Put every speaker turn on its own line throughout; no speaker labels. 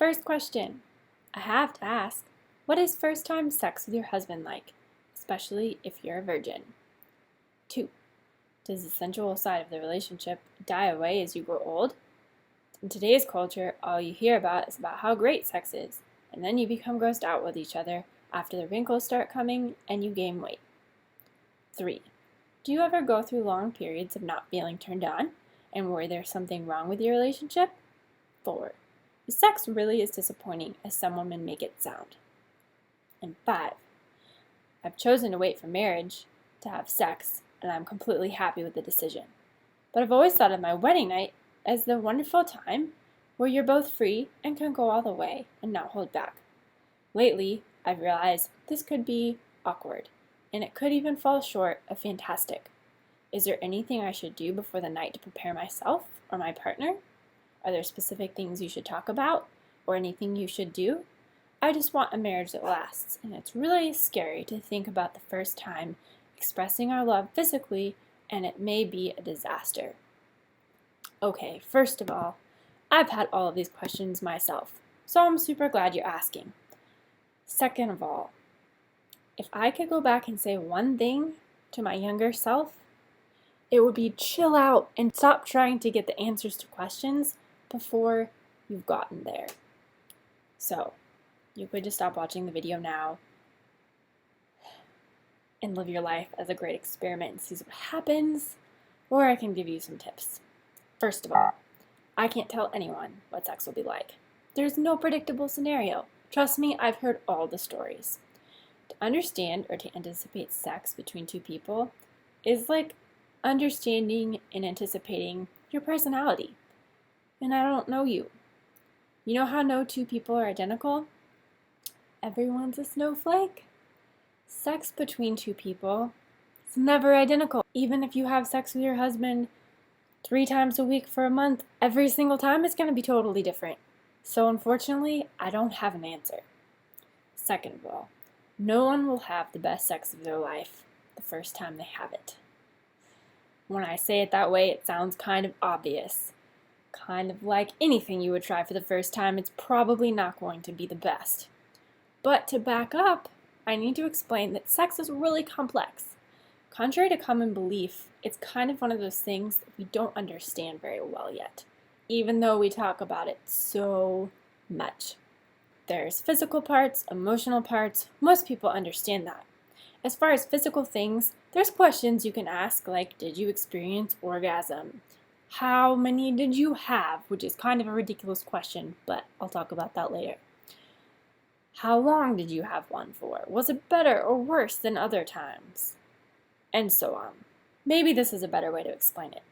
First question. I have to ask, what is first time sex with your husband like, especially if you're a virgin? 2. Does the sensual side of the relationship die away as you grow old? In today's culture, all you hear about is about how great sex is, and then you become grossed out with each other after the wrinkles start coming and you gain weight. 3. Do you ever go through long periods of not feeling turned on and worry there's something wrong with your relationship? 4. Is sex really as disappointing as some women make it sound? And 5. I've chosen to wait for marriage to have sex, and I'm completely happy with the decision. But I've always thought of my wedding night as the wonderful time where you're both free and can go all the way and not hold back. Lately, I've realized this could be awkward, and it could even fall short of fantastic. Is there anything I should do before the night to prepare myself or my partner? Are there specific things you should talk about or anything you should do? I just want a marriage that lasts, and it's really scary to think about the first time expressing our love physically, and it may be a disaster. Okay, first of all, I've had all of these questions myself, so I'm super glad you're asking. Second of all, if I could go back and say one thing to my younger self, it would be chill out and stop trying to get the answers to questions before you've gotten there. So, you could just stop watching the video now and live your life as a great experiment and see what happens, or I can give you some tips. First of all, I can't tell anyone what sex will be like. There's no predictable scenario. Trust me, I've heard all the stories. To understand or to anticipate sex between two people is like understanding and anticipating your personality. And I don't know you. You know how no two people are identical? Everyone's a snowflake. Sex between two people is never identical. Even if you have sex with your husband 3 times a week for a month, every single time it's going to be totally different. So unfortunately, I don't have an answer. Second of all, no one will have the best sex of their life the first time they have it. When I say it that way, it sounds kind of obvious. Kind of like anything you would try for the first time, it's probably not going to be the best. But to back up, I need to explain that sex is really complex. Contrary to common belief, it's kind of one of those things that we don't understand very well yet, even though we talk about it so much. There's physical parts, emotional parts. Most people understand that. As far as physical things, there's questions you can ask like, did you experience orgasm? How many did you have? Which is kind of a ridiculous question, but I'll talk about that later. How long did you have one for? Was it better or worse than other times? And so on. Maybe this is a better way to explain it.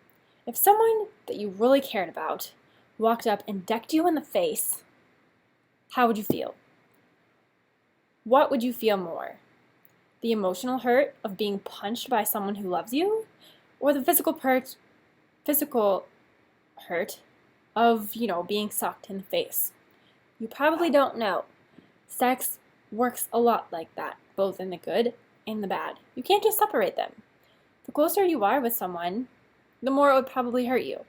If someone that you really cared about walked up and decked you in the face, how would you feel? What would you feel more? The emotional hurt of being punched by someone who loves you? Or the physical hurt of, being sucked in the face? You probably don't know. Sex works a lot like that, both in the good and the bad. You can't just separate them. The closer you are with someone, the more it would probably hurt you.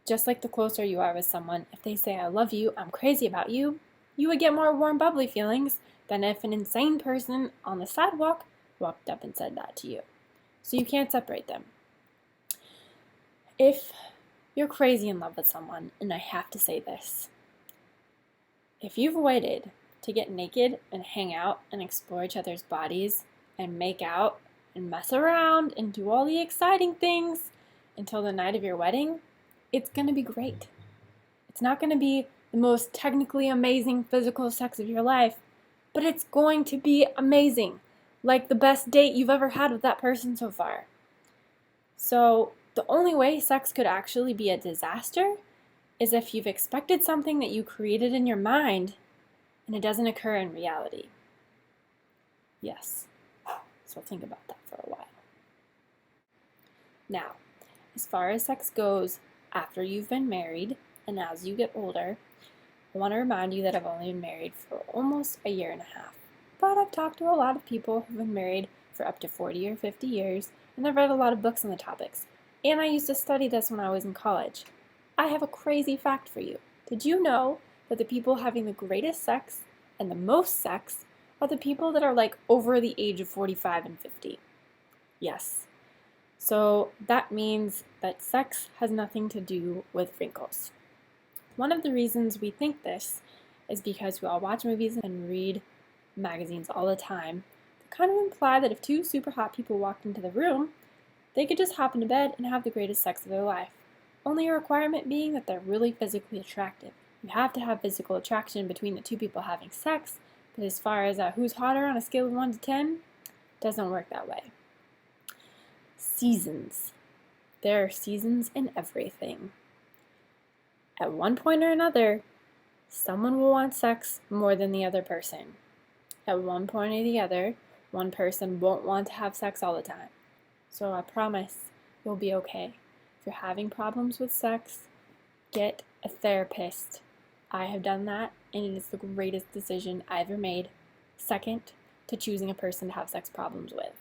Just like the closer you are with someone, if they say, I love you, I'm crazy about you, you would get more warm, bubbly feelings than if an insane person on the sidewalk walked up and said that to you. So you can't separate them. If you're crazy in love with someone, and I have to say this, if you've waited to get naked and hang out and explore each other's bodies and make out and mess around and do all the exciting things until the night of your wedding, it's going to be great. It's not going to be the most technically amazing physical sex of your life, but it's going to be amazing, like the best date you've ever had with that person so far. So the only way sex could actually be a disaster is if you've expected something that you created in your mind and it doesn't occur in reality. Yes. So think about that for a while. Now, as far as sex goes after you've been married and as you get older, I want to remind you that I've only been married for almost a year and a half. But I've talked to a lot of people who've been married for up to 40 or 50 years, and I've read a lot of books on the topics. And I used to study this when I was in college. I have a crazy fact for you. Did you know that the people having the greatest sex and the most sex are the people that are like over the age of 45 and 50. Yes. So that means that sex has nothing to do with wrinkles. One of the reasons we think this is because we all watch movies and read magazines all the time that kind of imply that if two super hot people walked into the room, they could just hop into bed and have the greatest sex of their life. Only a requirement being that they're really physically attractive. You have to have physical attraction between the two people having sex, but as far as who's hotter on a scale of 1 to 10, doesn't work that way. Seasons. There are seasons in everything. At one point or another, someone will want sex more than the other person. At one point or the other, one person won't want to have sex all the time. So I promise you'll be okay. If you're having problems with sex, get a therapist. I have done that, and it is the greatest decision I ever made. Second to choosing a person to have sex problems with.